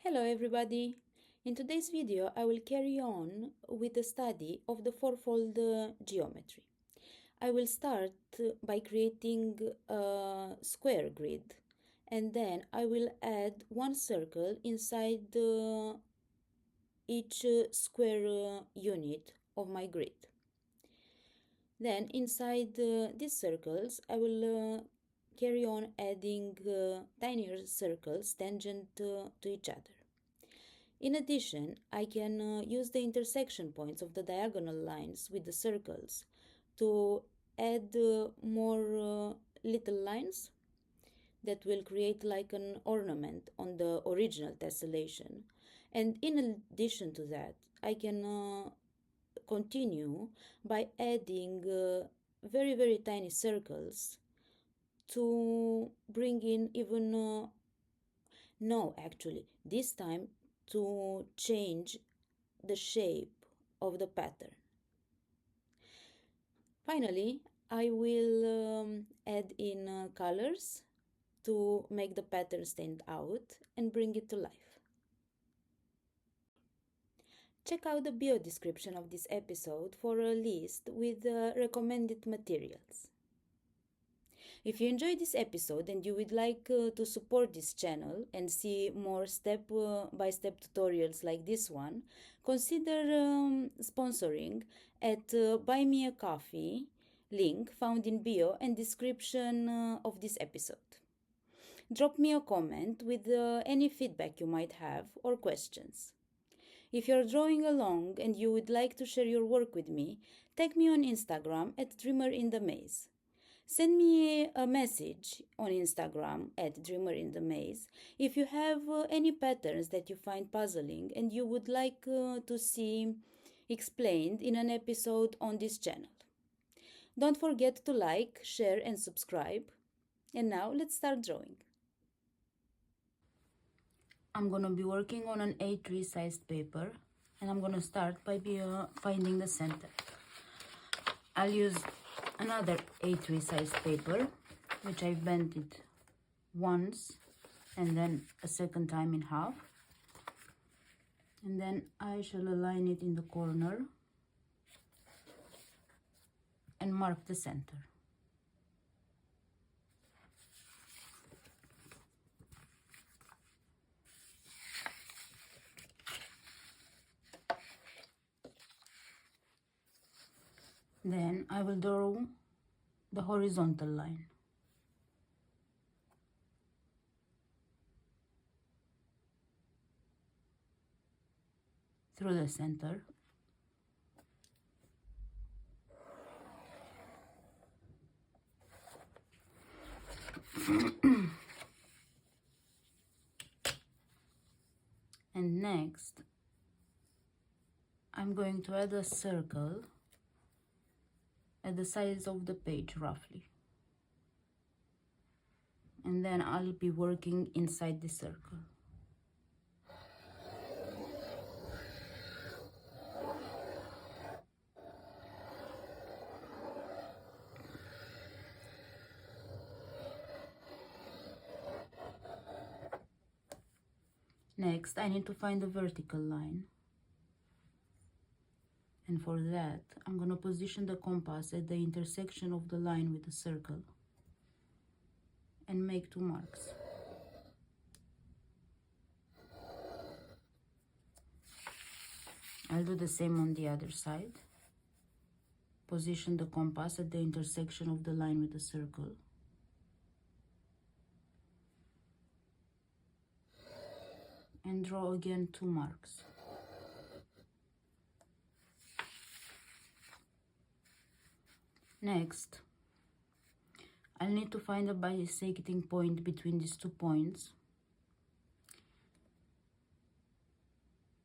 Hello everybody! In today's video I will carry on with the study of the fourfold geometry. I will start by creating a square grid, and then I will add one circle inside each square unit of my grid. Then inside these circles I will carry on adding tinier circles tangent to each other. In addition, I can use the intersection points of the diagonal lines with the circles to add more little lines that will create like an ornament on the original tessellation. And in addition to that, I can continue by adding very tiny circles to bring in even no, actually this time to change the shape of the pattern. Finally, I will add in colors to make the pattern stand out and bring it to life. Check out the bio description of this episode for a list with recommended materials. If you enjoyed this episode and you would like to support this channel and see more step-by-step tutorials like this one, consider sponsoring at Buy Me a Coffee link found in bio and description of this episode. Drop me a comment with any feedback you might have or questions. If you're drawing along and you would like to share your work with me, tag me on Instagram at dreamerinthemaze. Send me a message on Instagram at dreamerinthemaze if you have any patterns that you find puzzling and you would like to see explained in an episode on this channel. Don't forget to like, share and subscribe. And now let's start drawing. I'm gonna be working on an A3 sized paper and I'm gonna start by finding the center. I'll use another A3 size paper, which I've bent it once and then a second time in half, and then I shall align it in the corner and mark the center. Then I will draw the horizontal line. Through the center. And next, I'm going to add a circle at the size of the page roughly, and then I'll be working inside the circle. Next, I need to find the vertical line. And for that, I'm going to position the compass at the intersection of the line with the circle and make 2 marks. I'll do the same on the other side. Position the compass at the intersection of the line with the circle. And draw again 2 marks. Next, I'll need to find a bisecting point between these 2 points.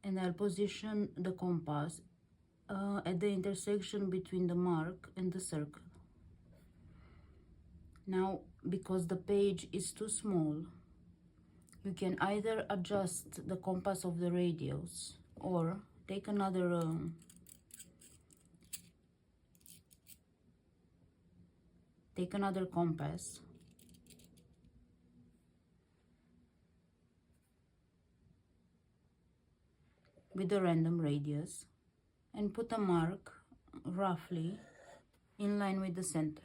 And I'll position the compass at the intersection between the mark and the circle. Now, because the page is too small, you can either adjust the compass of the radius or take another compass with a random radius and put a mark roughly in line with the center.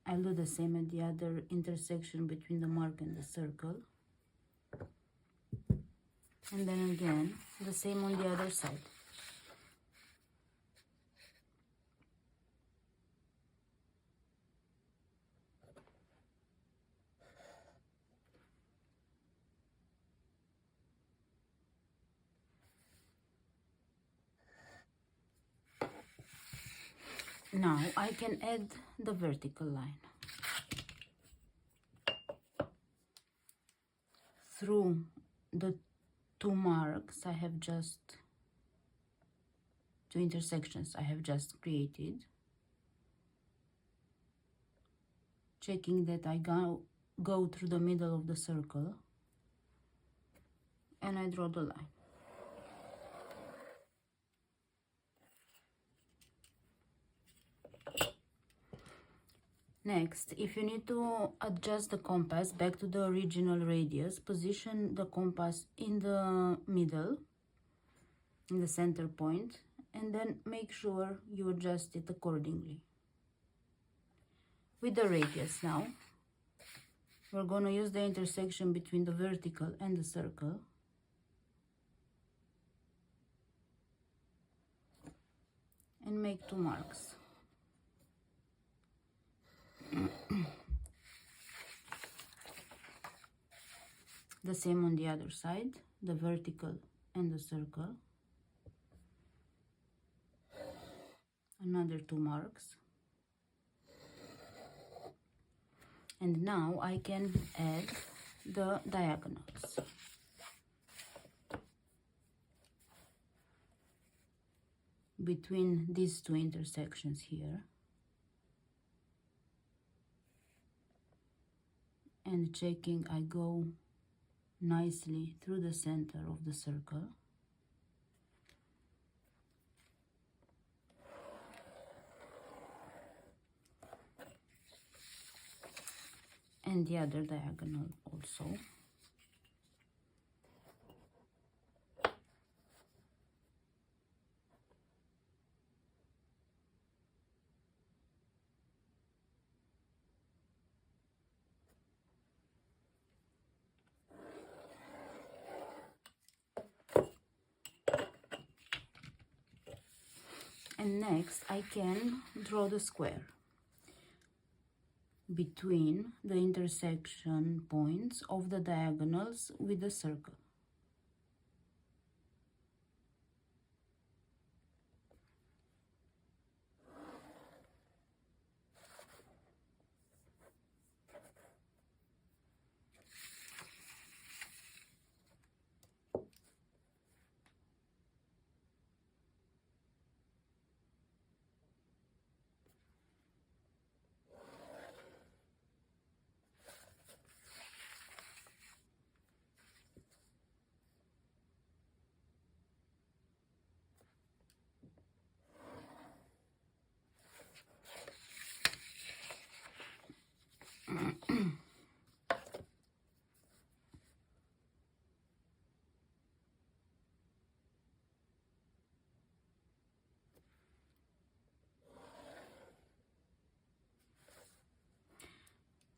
I'll do the same at the other intersection between the mark and the circle. And then again, the same on the other side. Now I can add the vertical line. Through the two intersections I have just created, checking that I go through the middle of the circle, and I draw the line. Next, if you need to adjust the compass back to the original radius, position the compass in the middle, in the center point, and then make sure you adjust it accordingly. With the radius now, we're going to use the intersection between the vertical and the circle. And make two marks. The same on the other side, the vertical and the circle. Another two marks. And now I can add the diagonals. Between these two intersections here. And checking I go nicely through the center of the circle. And the other diagonal also. And next I can draw the square between the intersection points of the diagonals with the circle.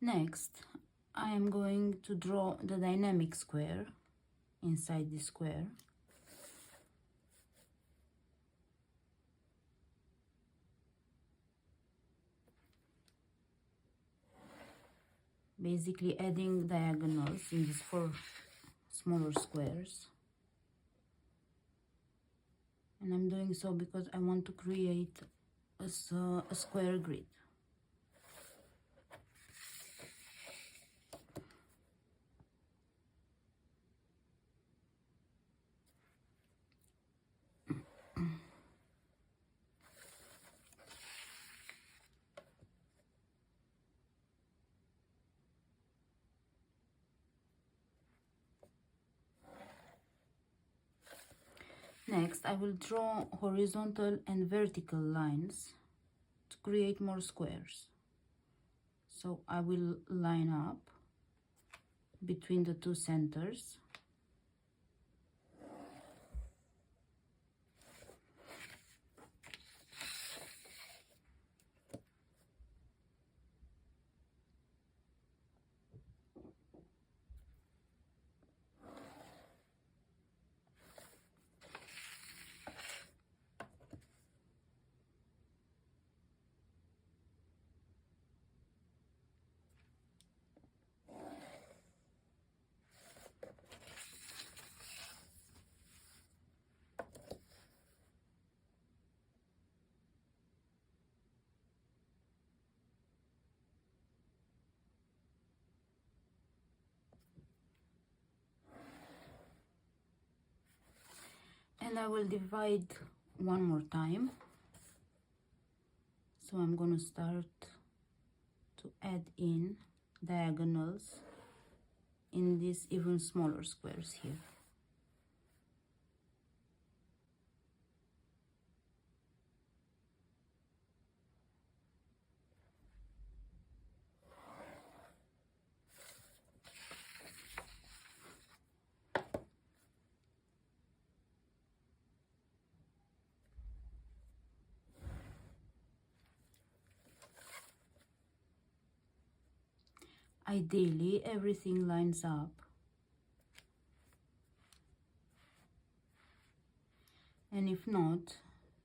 Next, I am going to draw the dynamic square inside the square. Basically adding diagonals in these four smaller squares. And I'm doing so because I want to create a square grid. Next, I will draw horizontal and vertical lines to create more squares. So I will line up between the two centers. And I will divide one more time. So I'm going to start to add in diagonals in these even smaller squares here. Ideally, everything lines up. And if not,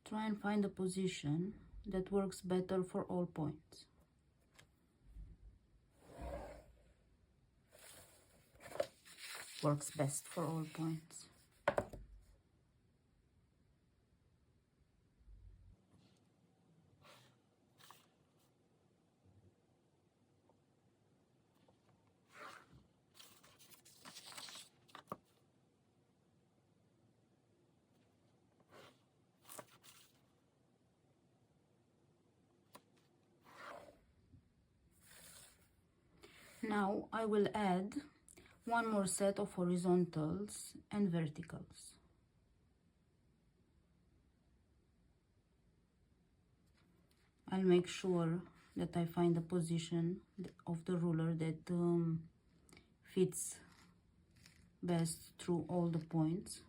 try and find a position that works better for all points. Works best for all points. Now I will add one more set of horizontals and verticals. I'll make sure that I find the position of the ruler that fits best through all the points.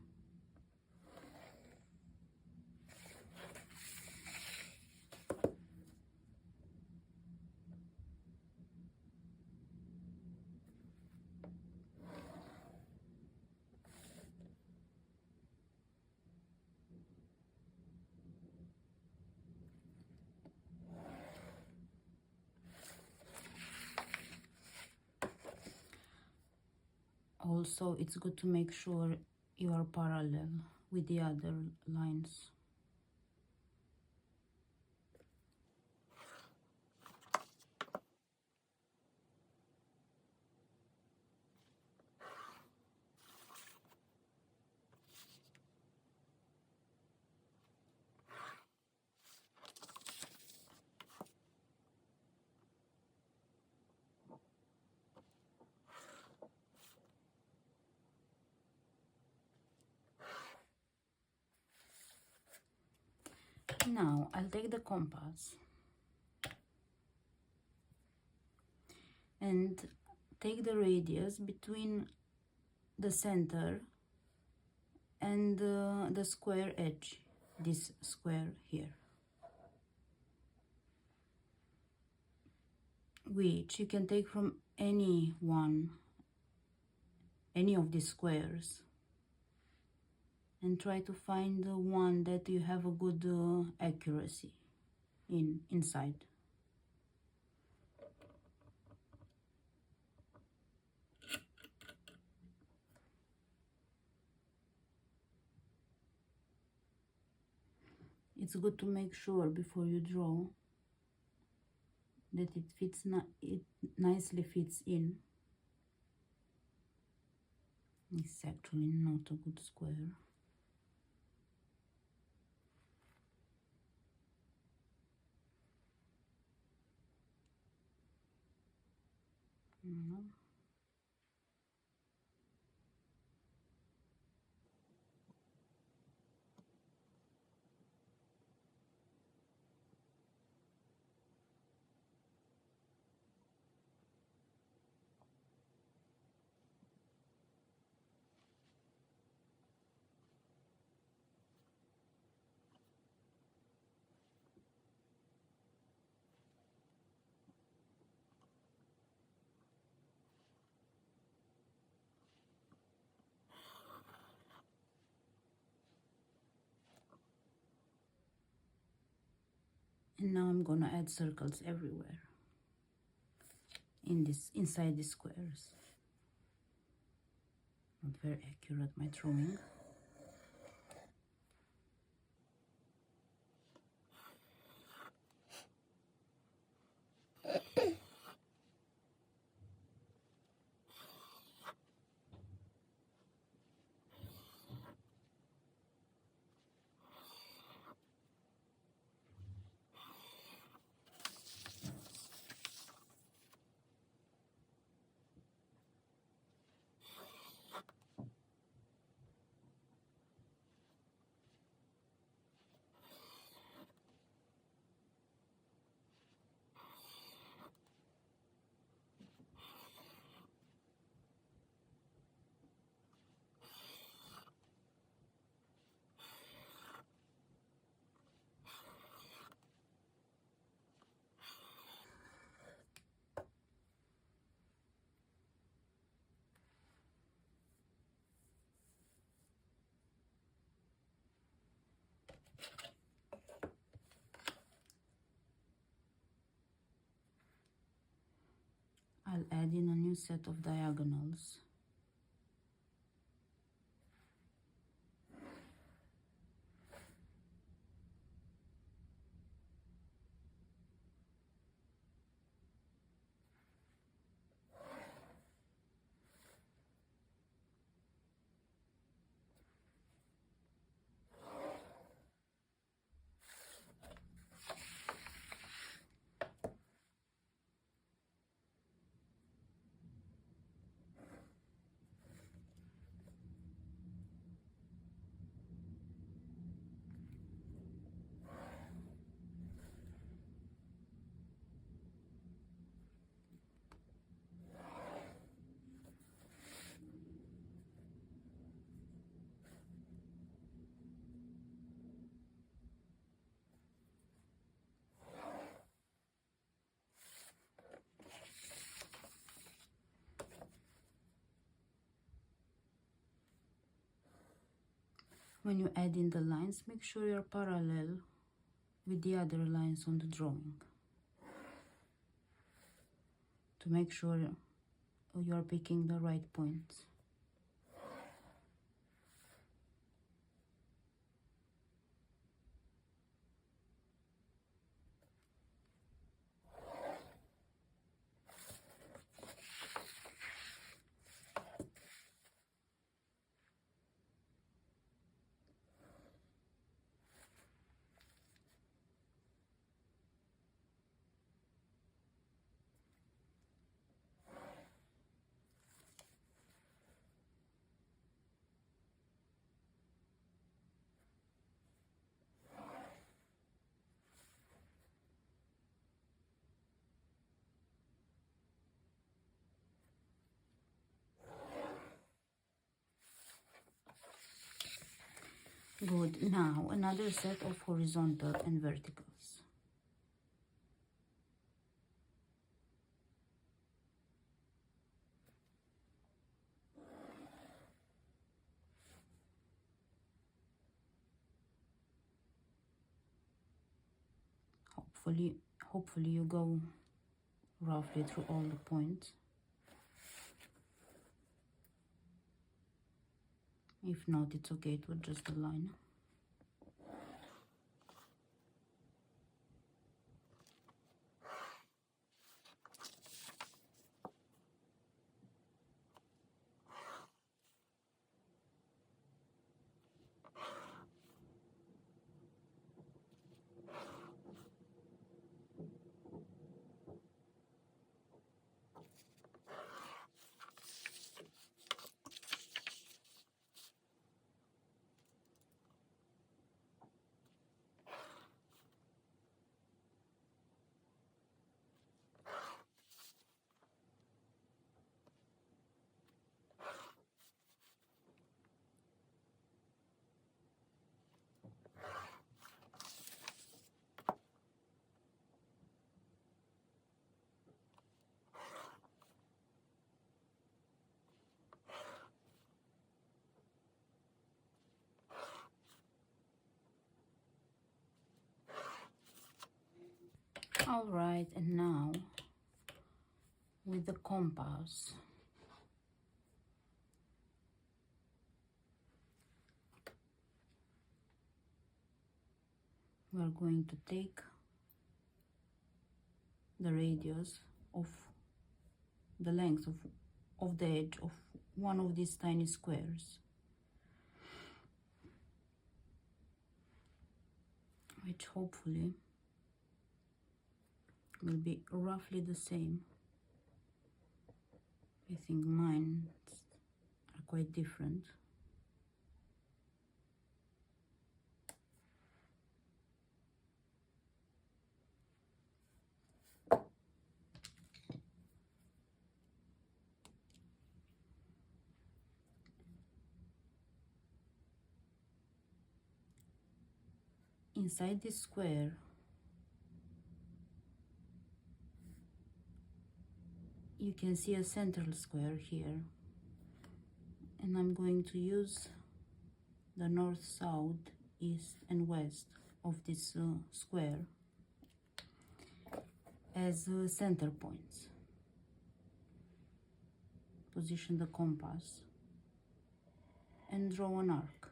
Also, it's good to make sure you are parallel with the other lines. Now I'll take the compass and take the radius between the center and the square edge, this square here, which you can take from any of these squares, and try to find the one that you have a good accuracy inside. It's good to make sure before you draw that it nicely fits in. It's actually not a good square. No. And now I'm gonna add circles everywhere inside the squares. Not very accurate, my drawing. I'll add in a new set of diagonals. When you add in the lines, make sure you're parallel with the other lines on the drawing to make sure you're picking the right points. Good. Now another set of horizontal and verticals. Hopefully you go roughly through all the points. If not, it's okay to adjust the line. All right, and now with the compass, we are going to take the radius of the length of the edge of one of these tiny squares, which hopefully will be roughly the same. I think mine are quite different. Inside this square, you can see a central square here, and I'm going to use the north, south, east and west of this square as center points. Position the compass and draw an arc.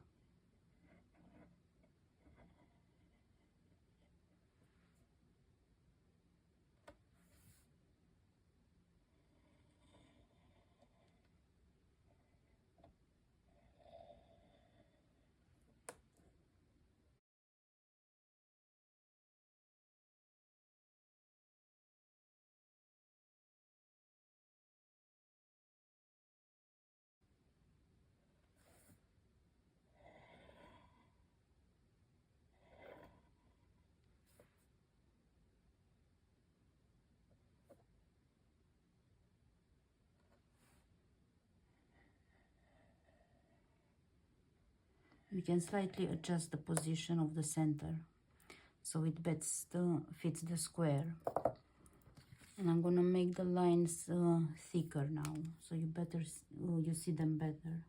We can slightly adjust the position of the center so it best fits the square. And I'm gonna make the lines thicker now, so you see them better.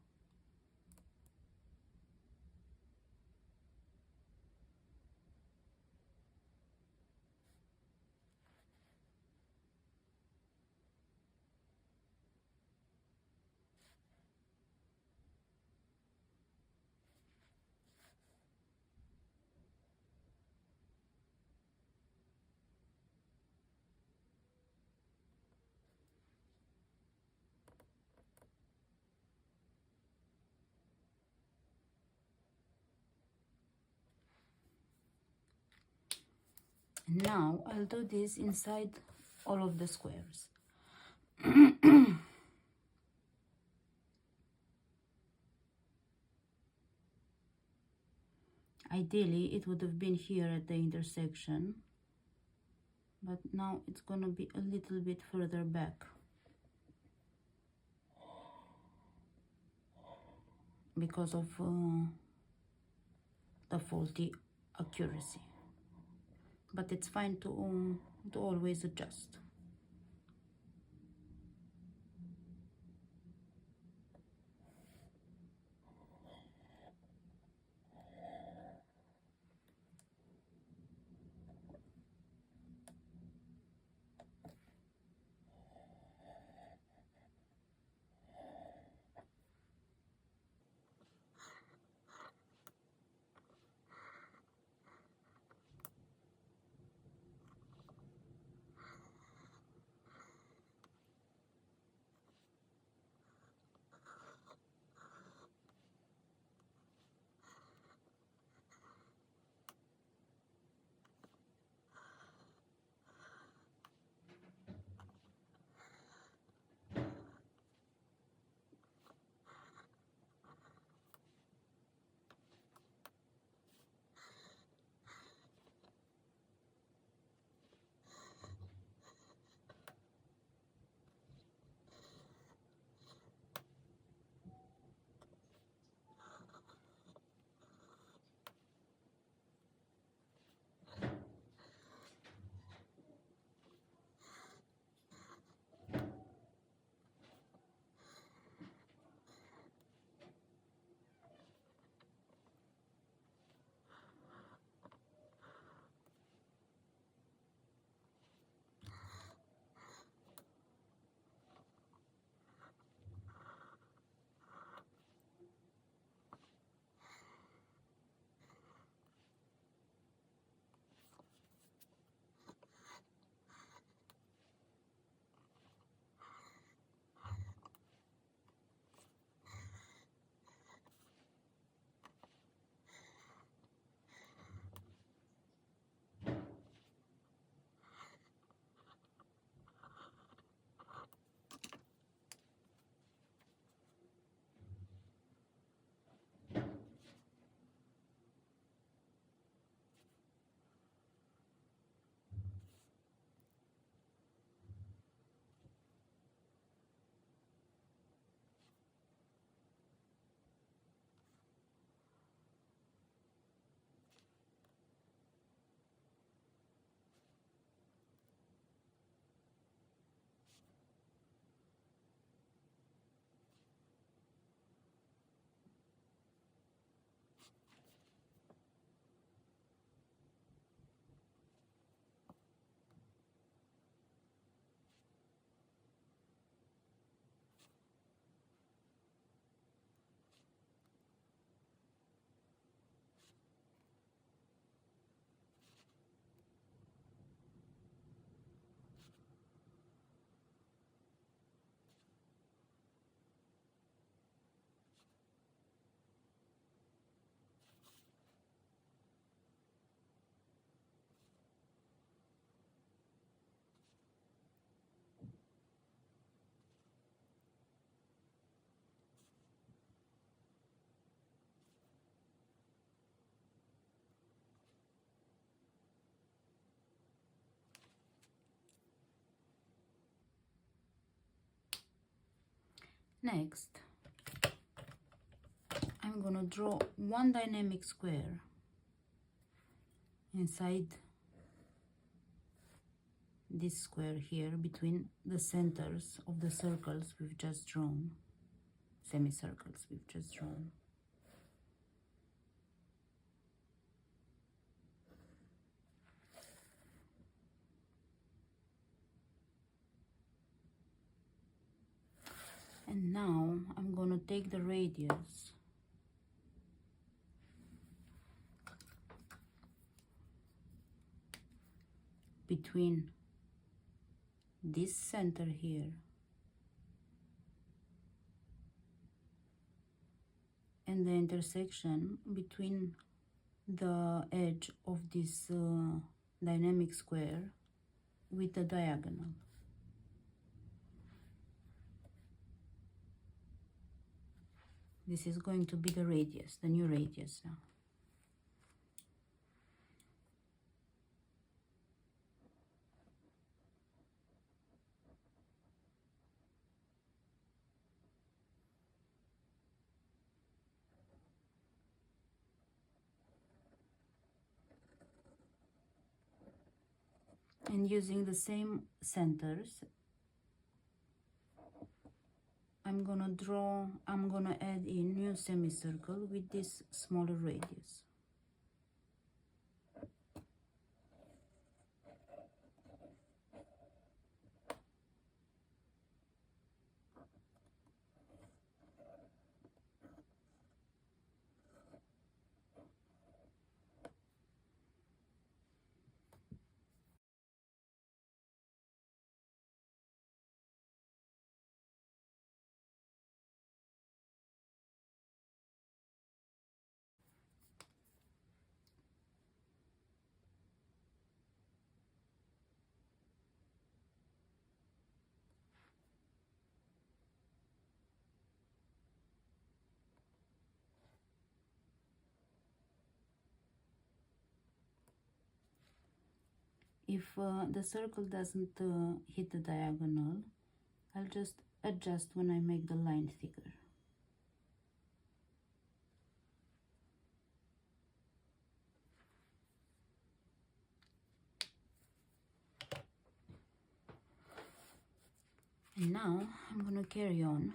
Now I'll do this inside all of the squares. Ideally, it would have been here at the intersection, but now it's gonna be a little bit further back because of the faulty accuracy. But it's fine to always adjust. Next, I'm gonna draw one dynamic square inside this square here between the centers of the circles we've just drawn, semicircles we've just drawn. And now I'm gonna take the radius between this center here and the intersection between the edge of this dynamic square with the diagonal. This is going to be the radius, the new radius now. And using the same centers, I'm gonna add in new semicircle with this smaller radius. If the circle doesn't hit the diagonal, I'll just adjust when I make the line thicker. And now I'm going to carry on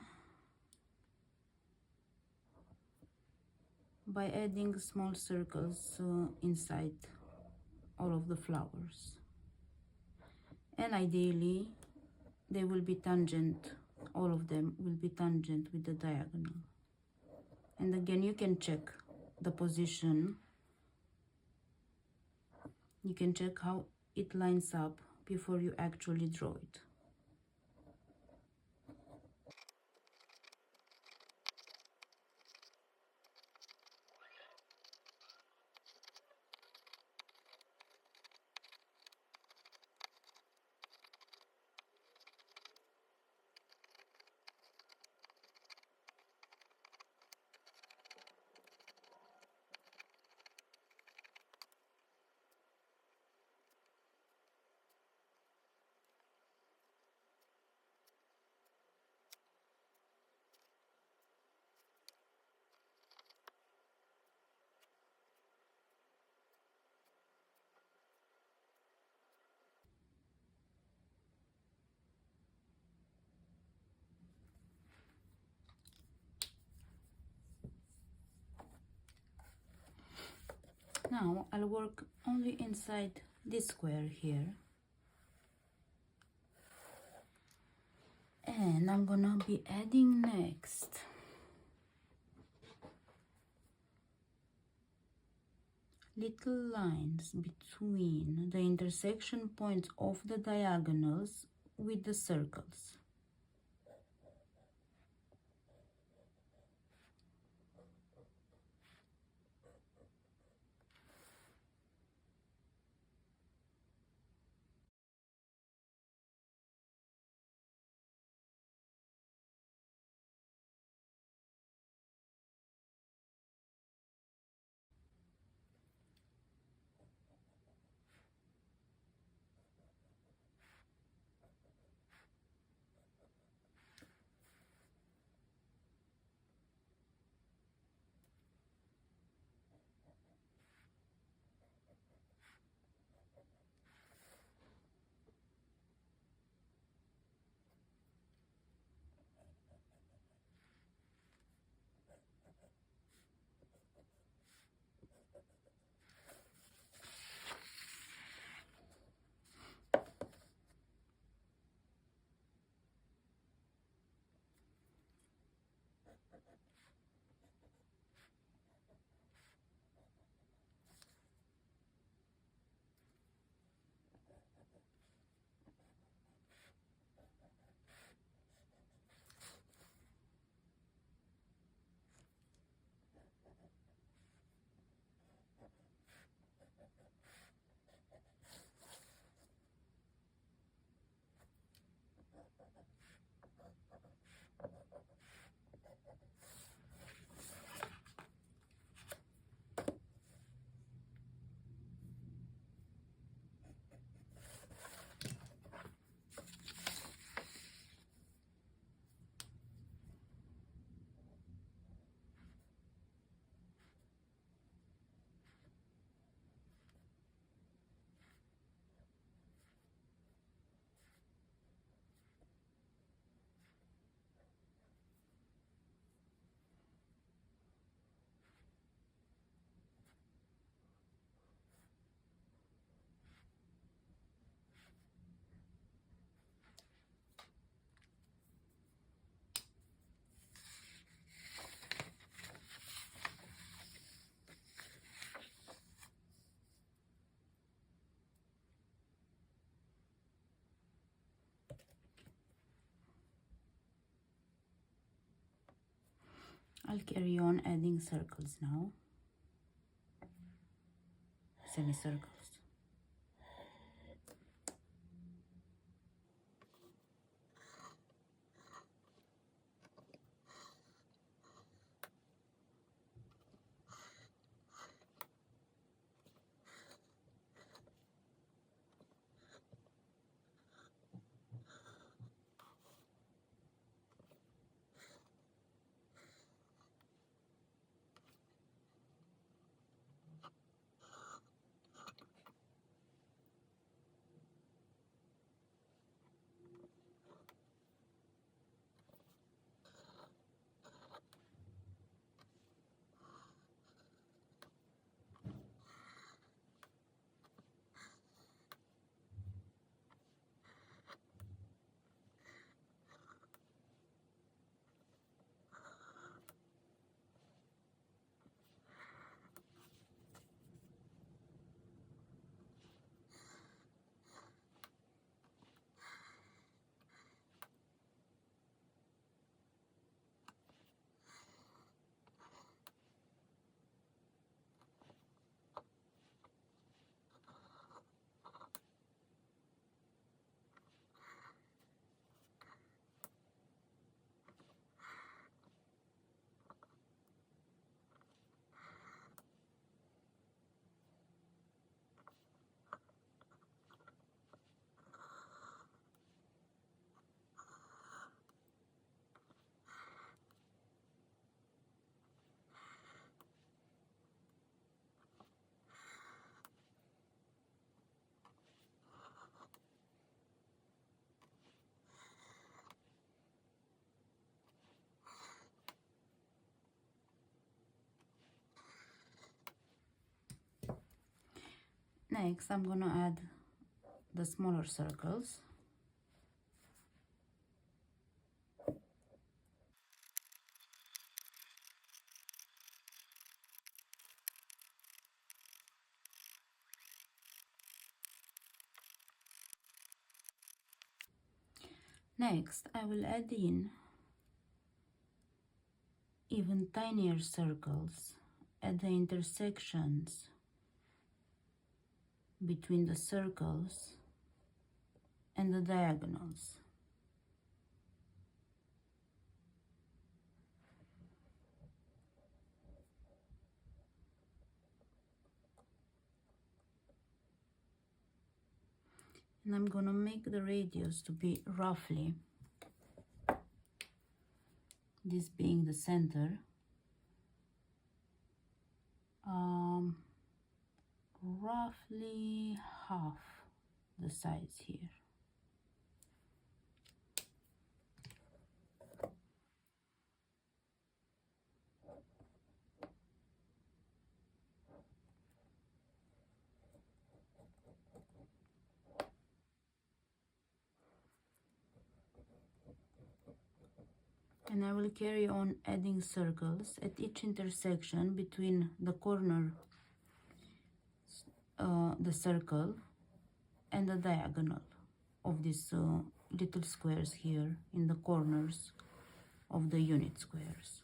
by adding small circles inside all of the flowers. And ideally, they will be tangent, all of them will be tangent with the diagonal. And again, you can check the position. You can check how it lines up before you actually draw it. Now I'll work only inside this square here. And I'm gonna be adding next little lines between the intersection points of the diagonals with the circles. I'll carry on adding circles now, semicircles. Next, I'm gonna add the smaller circles. Next, I will add in even tinier circles at the intersections between the circles and the diagonals. And I'm gonna make the radius to be roughly, this being the center, roughly half the size here. And I will carry on adding circles at each intersection between the corner, the circle, and the diagonal of these little squares here in the corners of the unit squares.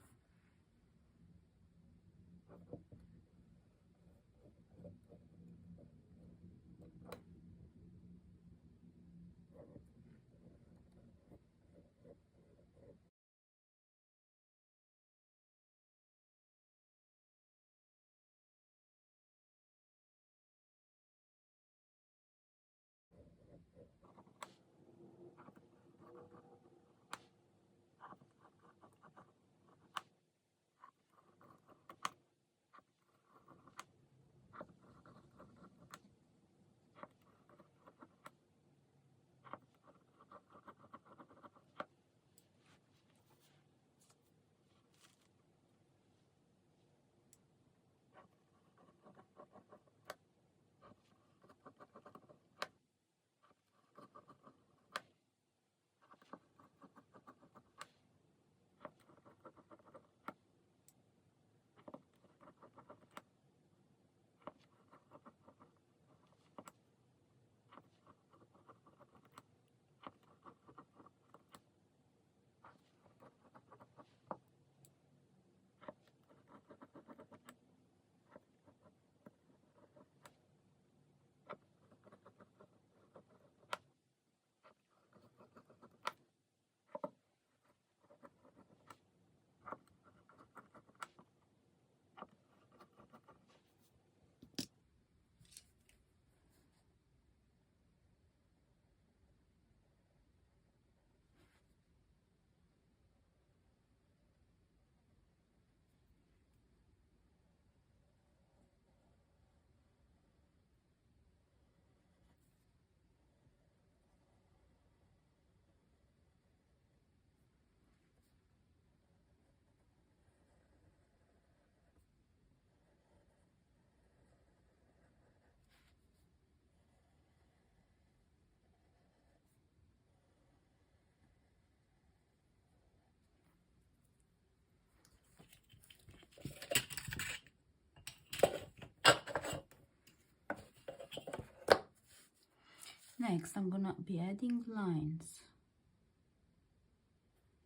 Next, I'm gonna be adding lines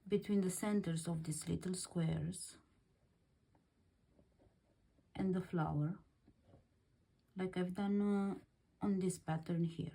between the centers of these little squares and the flower, like I've done on this pattern here.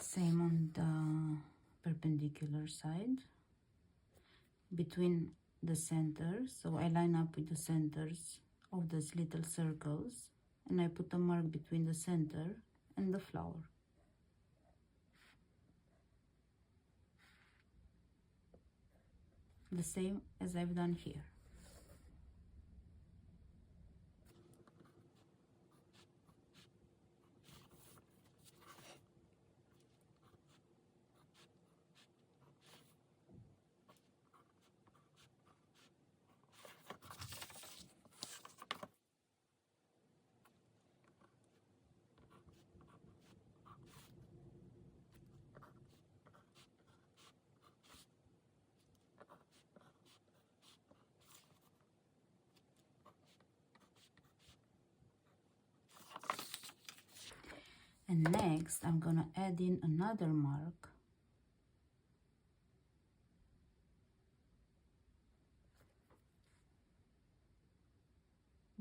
Same on the perpendicular side, between the centers. So I line up with the centers of those little circles, and I put a mark between the center and the flower. The same as I've done here. And next, I'm gonna add in another mark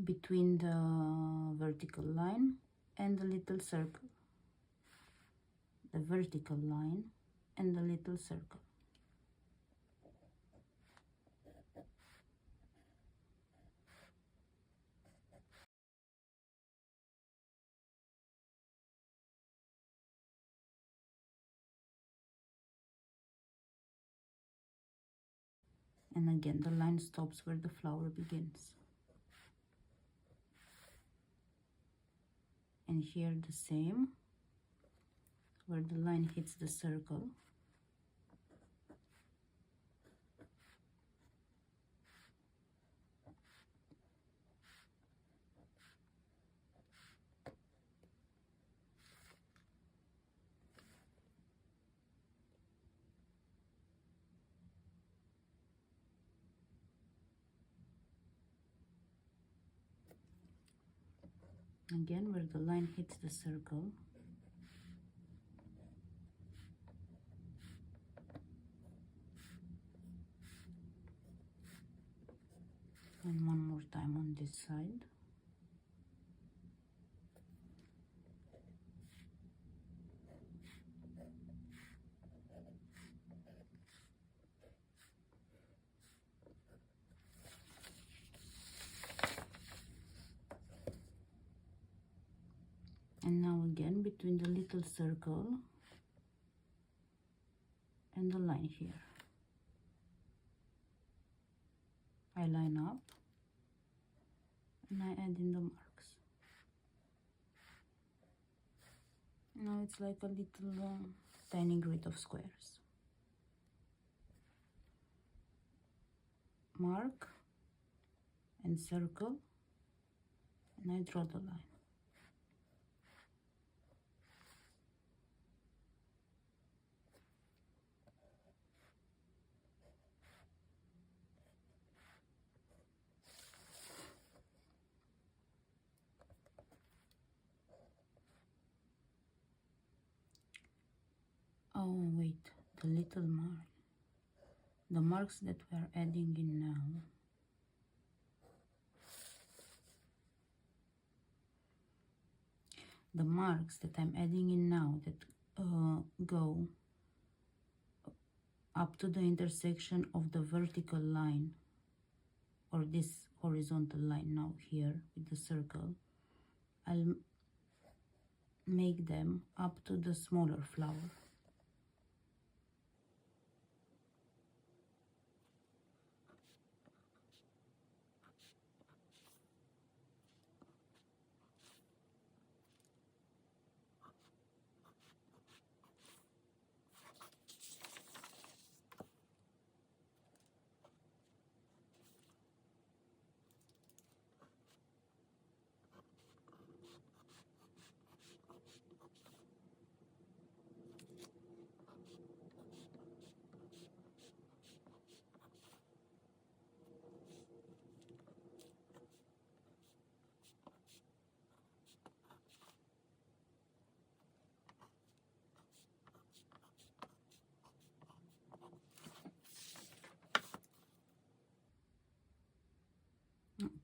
between the vertical line and the little circle. The vertical line and the little circle. And again, the line stops where the flower begins. And here the same, where the line hits the circle. Again, where the line hits the circle. And one more time on this side. And now again, between the little circle and the line here, I line up and I add in the marks. Now it's like a little tiny grid of squares. Mark and circle, and I draw the line. Oh wait, the little mark, the marks that we are adding in now. The marks that I'm adding in now that go up to the intersection of the vertical line, or this horizontal line now here with the circle. I'll make them up to the smaller flower.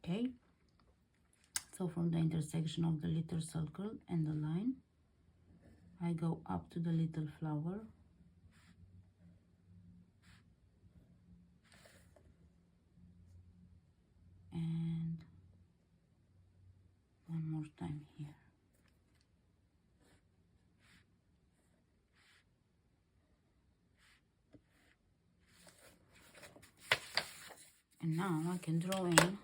Okay, so from the intersection of the little circle and the line, I go up to the little flower, and one more time here. And now I can draw in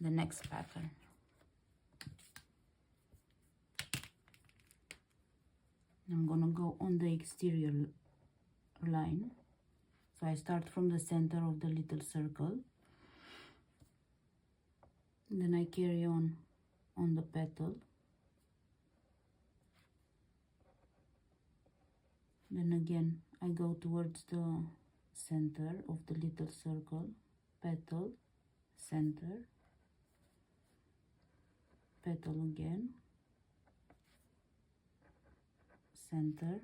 the next pattern. I'm gonna go on the exterior line. So I start from the center of the little circle, then I carry on the petal, then again I go towards the center of the little circle, petal, center, petal again, center,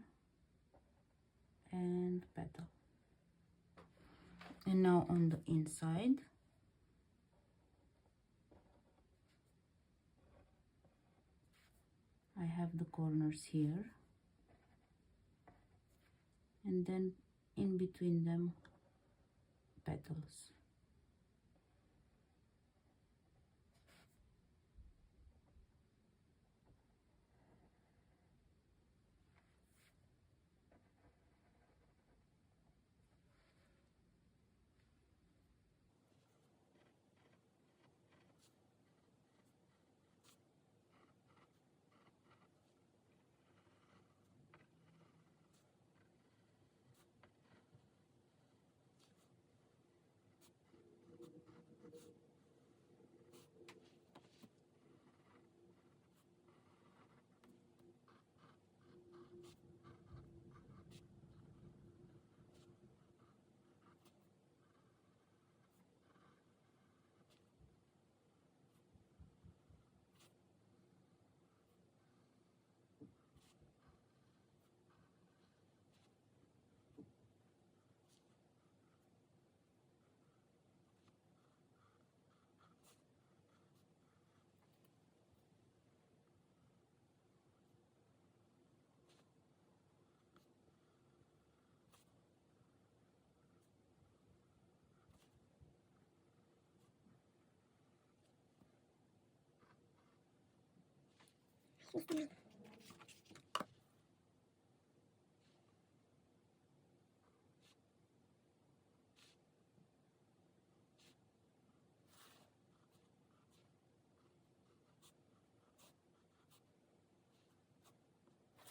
and petal. And now on the inside, I have the corners here, and then in between them, petals.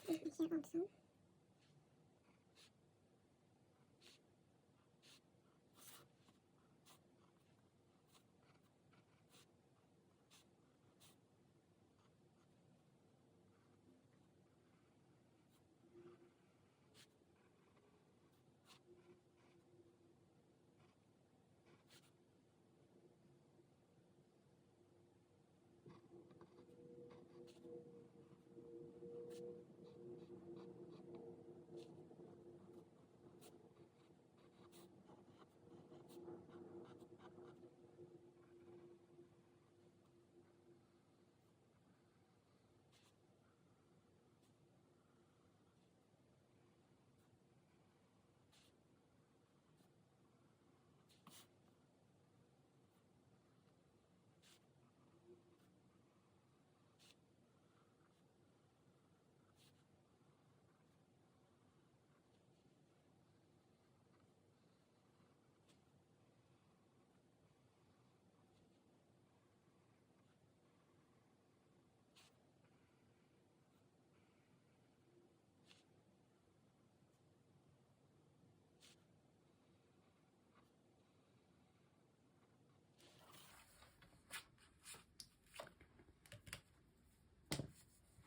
Here also.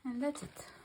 And that's it.